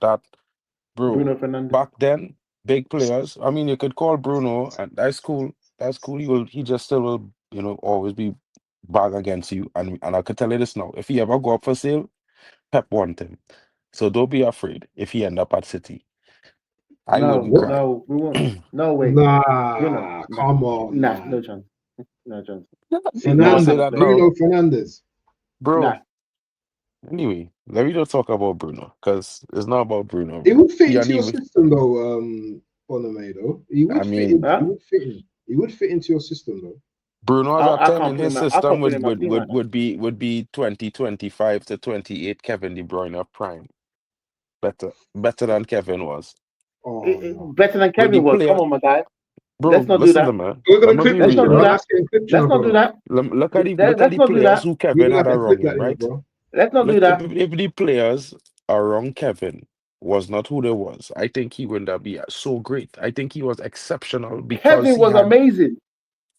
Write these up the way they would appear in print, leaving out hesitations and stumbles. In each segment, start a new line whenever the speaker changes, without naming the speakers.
that, bro.
Bruno Fernandes.
Back then, big players. I mean, you could call Bruno, and that's cool. That's cool. He just still will, always be bag against you. And I could tell you this now: if he ever go up for sale, Pep want him. So don't be afraid if he end up at City. I wouldn't
No,
What?
cry.
no, we won't. No way. Bruno,
Nah,
nah,
come on,
nah,
man.
no chance. No chance.
You gonna say
Nah,
that
wait.
now,
Bruno Fernandes.
bro?
Nah.
Anyway, let me not talk about Bruno because it's not about Bruno,
He
bro.
would fit
He and
into your
even,
system though, Boname though. He
I
would fit
mean,
in. He
Huh?
would fit in. He would fit into your system though.
Bruno as a
I
10
can't
in
put
his
him. I
system
can't put
would
him in my
would
team right
would
now.
would be 2025 to 28 Kevin De Bruyne prime. Better than Kevin was.
Oh no.
Better than
With the
Kevin was. Come
player,
on, my guy.
bro,
Let's not do
listen to
that.
me.
We're
Let
gonna
me
clip
be
that,
Let's
you
not
real.
do
know.
that.
That's getting clipped, you
Let's
know,
not do
brother.
that.
Look at
Let's not do
players
that.
who
We're
Kevin
gonna
had
have to clip
around
that,
him,
you know,
right?
bro.
Let's not do
Look,
that.
if the players around Kevin was not who they was, I think he wouldn't have be so great. I think he was exceptional because
Kevin was amazing.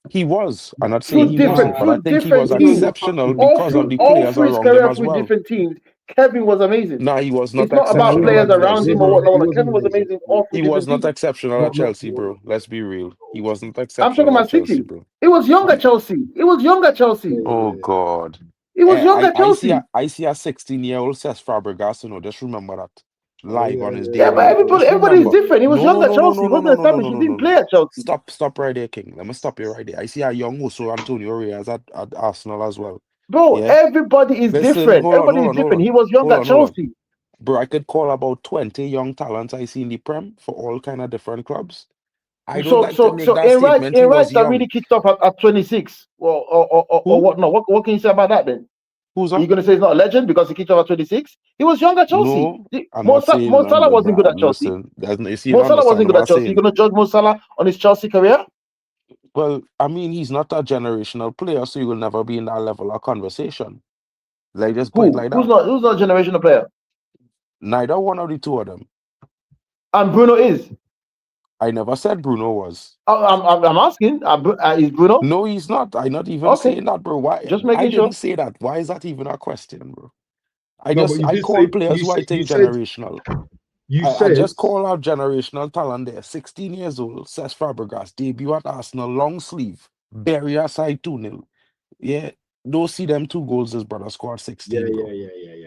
he was. I'm not saying
Through
he
different
wasn't, but I
through
Nah,
think he
different
was
you're not
teams.
exceptional
touching.
All
because of
through
the
all
players
through his
around him
career
as
through
well.
different teams, Kevin was amazing.
No, he was not
It's not about
exceptional
players
at
around him
Chelsea.
or
No,
whatnot.
he
Kevin
wasn't
was
amazing.
amazing all through
He was
different
not
teams.
exceptional at
Not
Chelsea,
for
bro. Let's be real. He wasn't
I'm talking
exceptional at
about
Chelsea,
City.
bro.
He was young at Chelsea. He was young at
yeah,
Chelsea.
Oh
yeah, yeah.
God.
He was young
I
at
I see a
Chelsea.
I see a 16-year-old Cesc Fabregas, just remember that.
Oh
Live
yeah,
on his
Yeah, but
debut.
yeah,
Just
everybody is
remember.
different. He was
No,
young
no,
at
no, no,
Chelsea.
no,
He
no,
wasn't
no, no, no,
established.
no,
He
no,
didn't
no,
play
no.
at Chelsea.
Stop right there, King. Let me stop you right there. I see a young Uso Antonio Reyes at Arsenal as well.
Bro,
Yeah.
everybody is
Listen,
different. Everybody is different. He was young at
hold on.
Chelsea.
Bro, I could call about 20 young talents I see in the Prem for all kind of different clubs. I don't
So
like to
so
make
so
that statement. He
in
was
rights that really
young.
kicked off at 26 or
Who?
whatnot. What can you say about that then?
Who's
Are you
that?
going to say he's not a legend because he kicked off at 26? He was young at Chelsea.
No, I'm not saying.
Mo Salah wasn't good at Chelsea.
Listen, you see, you
Mo
don't
Salah wasn't
understand
good
what
at
I'm
Chelsea. You're
saying.
going to judge Mo Salah on his Chelsea career?
Well, I mean, he's not a generational player, so he will never be in that level of conversation. Like, just put it
Who?
like that.
Who's not a generational player?
Neither one of the two of them.
And Bruno is.
I never said Bruno was.
I'm asking. Is Bruno?
No, he's not. I'm not even
Okay,
saying that, bro. Why?
just
I
making
didn't
sure.
say that. Why is that even a question, bro?
No, but you
I
did
call
say
players who I
you
think
said
generational.
you
I
said
just call out generational talent there. 16 years old, Cesc Fabregas, debut at Arsenal, long sleeve, bury aside 2-0. Yeah, don't see them 2 goals this brother scored 16, bro.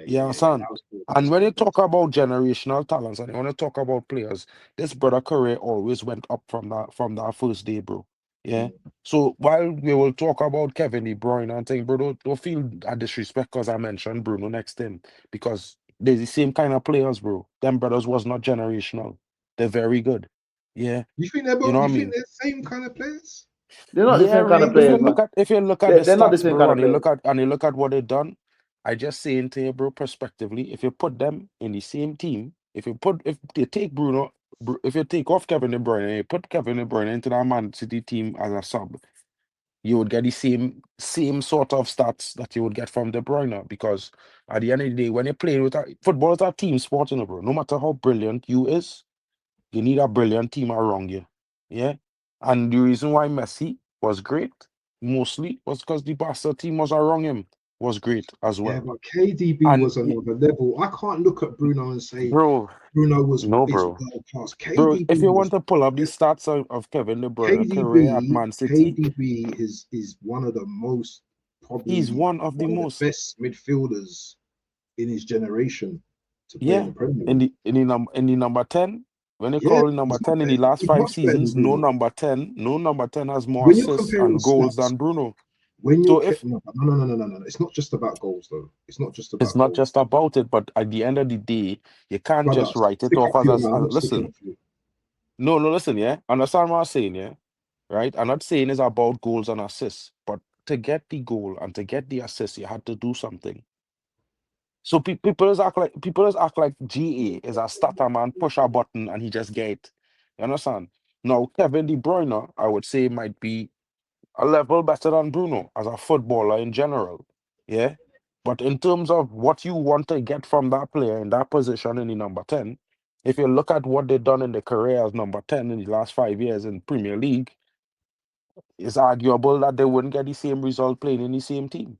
Yeah, son.
That was cool. That
And
was
when you
cool.
talk about generational talents and you want to talk about players, this brother career always went up from that first day, bro. Yeah. So while we will talk about Kevin De Bruyne and thing, bro, don't feel a disrespect because I mentioned Bruno next to him. Because they're the same kind of players, bro. Them brothers was not generational. They're very good. Yeah.
You think they're
You know
both?
what
You
I
think
mean?
they're the same kind of players?
They're not the
Yeah,
same kind of
Ray. If you
players,
look
man.
at the
They're not the
stats,
same
bro,
kind of players.
and you look at what they done, I just saying to you, bro, prospectively, if you put them in the same team, if they take if you take off Kevin De Bruyne and you put Kevin De Bruyne into that Man City team as a sub, you would get the same sort of stats that you would get from De Bruyne. Because at the end of the day, when you're playing with football is a team sport, bro. No matter how brilliant you is, you need a brilliant team around you. Yeah. And the reason why Messi was great mostly was because the Barca team was around him was great as
Yeah,
well.
but KDB
And
was another level. I can't look at Bruno and say
bro,
Bruno
no,
is
bro.
world class.
Bro, if you
KDB
want
was
to pull up the stats of Kevin De Bruyne career at
KDB.
Man City,
KDB is one of the most
he's
probably
one of the
one of the
most.
best midfielders in his generation to play in
Yeah.
the Premier League.
In the number 10, when you
Yeah,
call him number 10 in the last
he's
five
much better than
seasons,
Bruno.
no number 10 has more
When you're
assists
comparing
and goals
stats,
than Bruno.
when you're
So if
no, it's not just about goals though. It's not just
it's
about
not
goals.
just about it, but at the end of the day, you can't
Brother,
just write it
stick
off
up for your
as
man. I'm sticking
listen.
up for you.
No, listen, yeah. Understand what I'm saying, yeah? Right? I'm not saying it's about goals and assists, but to get the goal and to get the assist, you had to do something. So people just act like GA is a starter man, push a button and he just get it. You understand? Now, Kevin De Bruyne, I would say, might be a level better than Bruno as a footballer in general. Yeah. But in terms of what you want to get from that player in that position in the number 10, if you look at what they've done in their career as number 10 in the last 5 years in Premier League, it's arguable that they wouldn't get the same result playing in the same team.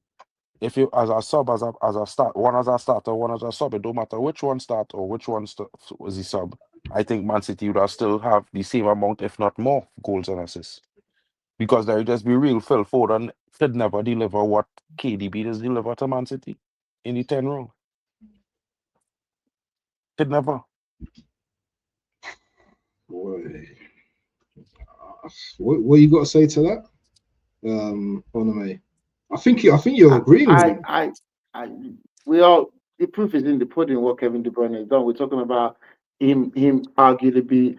if you as a sub, as a start, one as a starter, one as a sub, it don't matter which one start or which one was the sub. I think Man City would have still have the same amount, if not more, goals and assists. Because there just be real, Phil Foden could never deliver what KDB does deliver to Man City in the 10 row. Could never.
Boy. What you got to say to that, Onome? I think you're agreeing with me.
The proof is in the pudding. What Kevin De Bruyne has done. We're talking about him arguably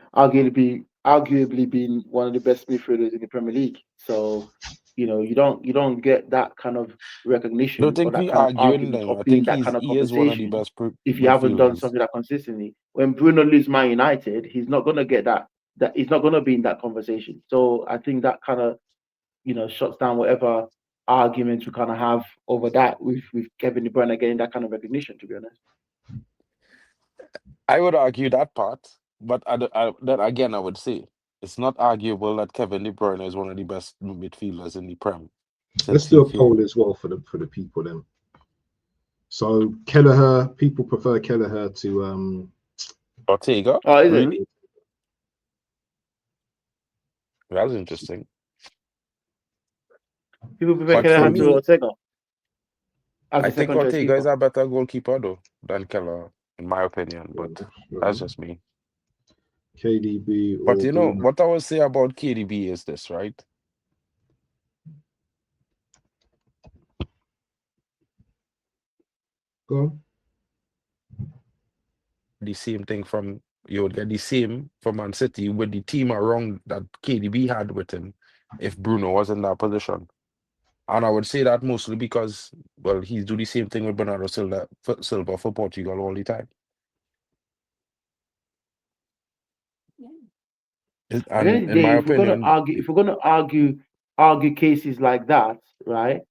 being one of the best midfielders in the Premier League. So, you don't get that kind of recognition
I
or
think
that
we
kind of
arguing
argument
them.
or
I
being
think
that kind of
he is one of the
conversation
best
if you haven't done
midfielders.
something that consistently. When Bruno leaves Man United, he's not gonna get that he's not gonna be in that conversation. So I think that kind of shuts down whatever arguments we kind of have over that with Kevin De Bruyne getting that kind of recognition, to be honest.
I would argue that part, but then again, I would say it's not arguable that Kevin De Bruyne is one of the best midfielders in the Prem.
Let's do a poll as well for the people then. So Kelleher, people prefer Kelleher to
Ortega.
Oh, is
Really?
it?
That's interesting.
People prefer
But for
Kelleher to
me,
Ortega.
I think Ortega is a better goalkeeper though than Keller, in my opinion. But that's just me.
KDB.
But what I would say about KDB is this, right?
Go on.
The same thing you would get the same from Man City with the team around that KDB had with him if Bruno was in that position. And I would say that mostly because, well, he's do the same thing with Bernardo Silva for Portugal all the time. And in my opinion,
if we're gonna argue cases like that, right?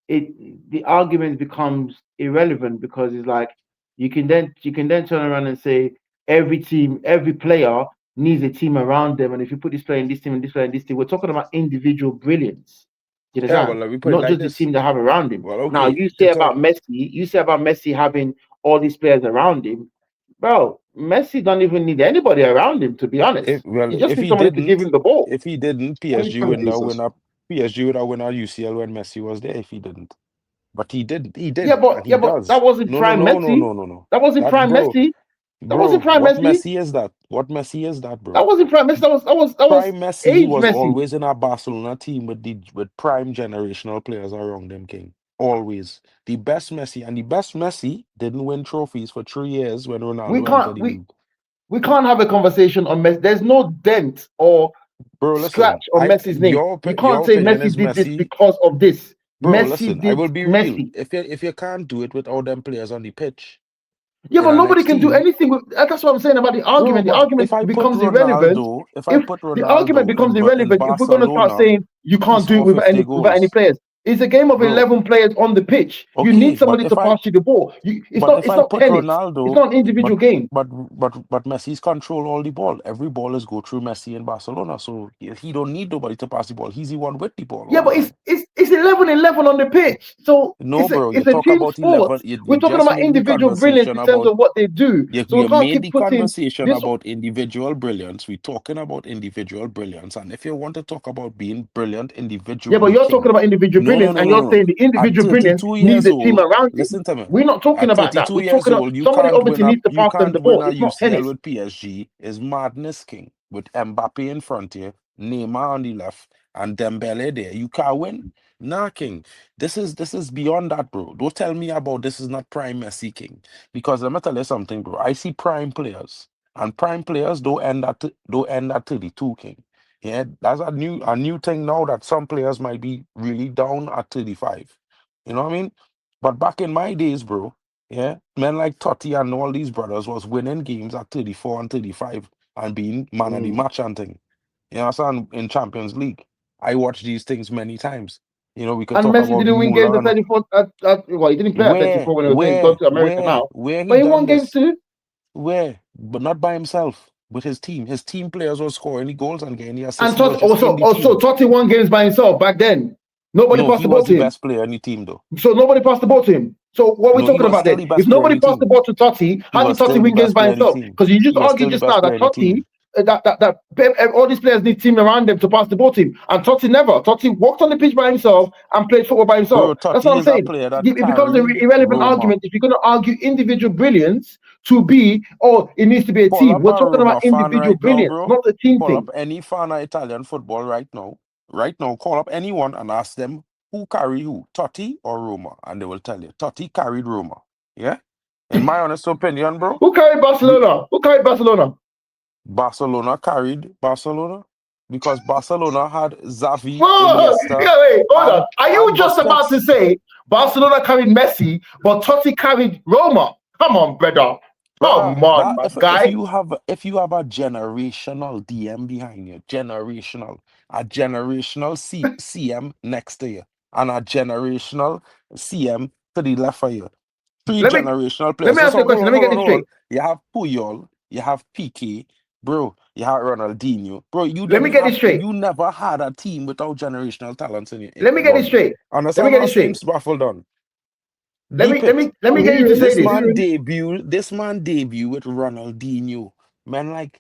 The argument becomes irrelevant because it's like you can then turn around and say every player needs a team around them, and if you put this player in this team and this player in this team, we're talking about individual brilliance. You understand?
well, let me put it
Not
like
just
this.
the team they have around him.
Well, okay,
now you say about Messi having all these players around him, bro. Messi don't even need anybody around him, to be honest. He just needs somebody to give him the ball.
If he didn't, PSG would have win a UCL when Messi was there. If he didn't, but he did.
Yeah, but that wasn't prime Messi.
No.
That wasn't prime Messi. That wasn't prime
what
Messi.
Messi is that? What Messi is that, bro?
That wasn't prime Messi. That was
prime Messi was
Messi.
always in a Barcelona team with prime generational players around them, King. Always. The best Messi didn't win trophies for 3 years when Ronaldo entered the league.
We can't have a conversation on Messi. There's no dent or scratch on Messi's name. You can't say Messi did this because of this.
Bro,
Messi
listen,
did
I will be
Messi.
real. If you can't do it with all them players on the pitch.
Yeah, but nobody can do anything with that's what I'm saying about the argument.
Bro,
the argument becomes irrelevant.
The
argument becomes irrelevant if we're gonna start saying you can't do it without any players. It's a game of 11 players on the pitch. Okay, you need somebody to pass you the ball. It's not tennis. It's not an individual game.
But Messi's control all the ball. Every ball is go through Messi in Barcelona, so he don't need nobody to pass the ball. He's the one with the ball.
Yeah, but it's 11-11 on the pitch. So
no, bro,
it's a team sport. We're talking about individual brilliance in terms of what they do. So we can't keep putting
conversation about individual brilliance. We're talking about individual brilliance, and if you want to talk about being brilliant individually,
yeah, but you're talking about individual brilliance, and you're saying the individual brilliance needs a team around you.
Listen to me.
We're not talking about that. We're talking about somebody obviously needs to pass them the ball. It's not tennis.
With PSG is madness, King. With Mbappe in front here, Neymar on the left, and Dembele there. You can't win. Nah, King. This is beyond that, bro. Don't tell me about this is not prime Messi, King. Because let me tell you something, bro. I see prime players, and prime players don't end at 32, King. Yeah, that's a new thing now that some players might be really down at 35. You know what I mean? But back in my days, bro, yeah, men like Totti and all these brothers was winning games at 34 and 35 and being man of the match and thing. You know what I'm saying? In Champions League. I watched these things many times. You know, we could talk
Messi
about
didn't win games at 34. Well, he didn't play at 34 when he was going to America now. But he won games too.
Where? But not by himself. With his team. His team players were scoring the goals and getting the assists.
And Totti won games by himself back then. Nobody
No,
passed
he
the ball
was
to
the
him.
best player in the team, though.
So nobody passed the ball to him. So what are we
No, he
talking
was
about
still
then?
the best
If
player in
nobody
the
passed the
team.
ball to Totti,
He
how
was
did Totti
still the
win games
best
by
player in the
himself?
team.
Because you just
He was still
argued
the
just
best
now
player
that
in the team.
Totti, that all these players need team around them to pass the ball to him, and Totti never. Totti walked on the pitch by himself and played football by himself.
Bro,
That's what
Totti
I'm
is a
saying.
player that
It becomes an
carried
irrelevant
Roma.
argument if you're going to argue individual brilliance to be, oh, it needs to be a
Pull
team.
up
We're
a
talking
Roma
about
fan
individual
right now,
brilliance,
bro.
not the team
Pull
thing.
up any fan of Italian football right now. Right now, call up anyone and ask them who carried who, Totti or Roma, and they will tell you Totti carried Roma. Yeah, in my honest opinion, bro.
Who carried Barcelona? Who carried Barcelona?
Barcelona carried Barcelona because Barcelona had Xavi,
Whoa,
Iniesta,
wait, hold on. Are you
and
just about to
Busquets.
say Barcelona carried Messi, but Totti carried Roma? Come on, brother.
Brother,
Come on,
that
my
if
guy.
you have a generational DM behind you, a generational CM next to you, and a generational CM to the left of you. Three
Let me
generational players.
ask you a question. Let me get this
Hold on.
straight.
You have Puyol, you have Piqué, bro. You have Ronaldinho, bro.
Let me get this straight.
You never had a team without generational talents in it.
Let me get this straight.
Understand what I'm saying? Baffled on.
Let me get you to say this.
This man debut with Ronaldinho. Man like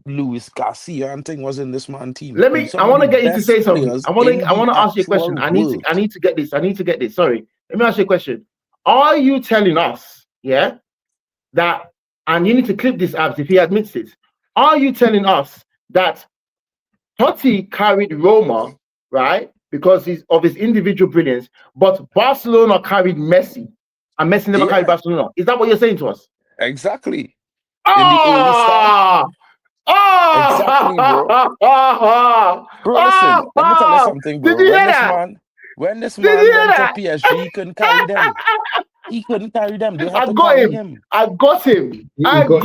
Luis Garcia and thing was in this man team.
I want to get you to
Best
say something.
players
I want
in the
to ask you a question.
actual world.
I need to get this. Sorry. Let me ask you a question. Are you telling us, yeah, that, and you need to clip this out if he admits it. Are you telling us that Totti carried Roma, right, because of his individual brilliance, but Barcelona carried Messi, and Messi never carried Barcelona? Is that what you're saying to us?
Exactly. In the early start. Exactly, bro. Bro, listen, let me tell you something, bro. When this man went to PSG, he couldn't carry them. He couldn't carry them. They had to carry him.
I got him.
He's got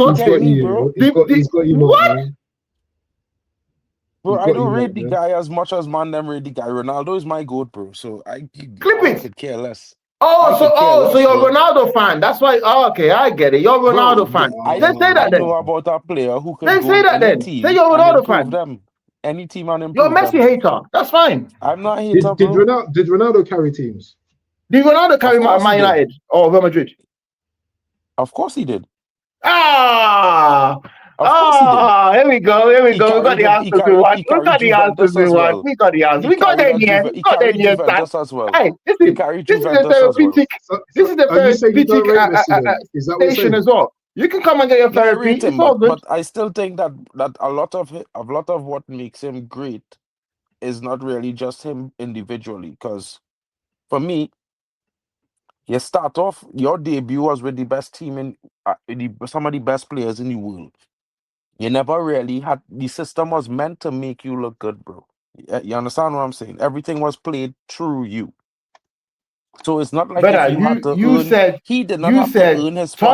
you,
what?
Bro, I don't rate the guy as much as man them rate the guy. Ronaldo is my goat, bro. So I could care less.
So you're a Ronaldo fan. That's why. Oh, okay, I get it. You're a Ronaldo fan. Let's say that
I know about a player who can
then
go
say
in
that
any
then.
team
Say you're a
and
Ronaldo
improve
fan.
them. Any team and
You're
improve
a Messi
them.
hater. That's fine.
I'm not a hater, bro.
Did Ronaldo carry teams?
Did Ronaldo carry Man United or Real Madrid?
Of course he did.
Of course he did. Here we go. We got the answers we want. We got the answers we want. We got the answers. We got there in the end.
He carried Juventus as well.
Hey, listen, this is a therapeutic. This is a therapeutic station as well. You can come and get your therapy. It's all good.
But I still think that a lot of what makes him great is not really just him individually. Because for me, you start off, your debut was with the best team in some of the best players in the world. You never really had, the system was meant to make you look good, bro. You understand what I'm saying? Everything was played through you. So it's not like if you had to earn, he did not have to earn his spot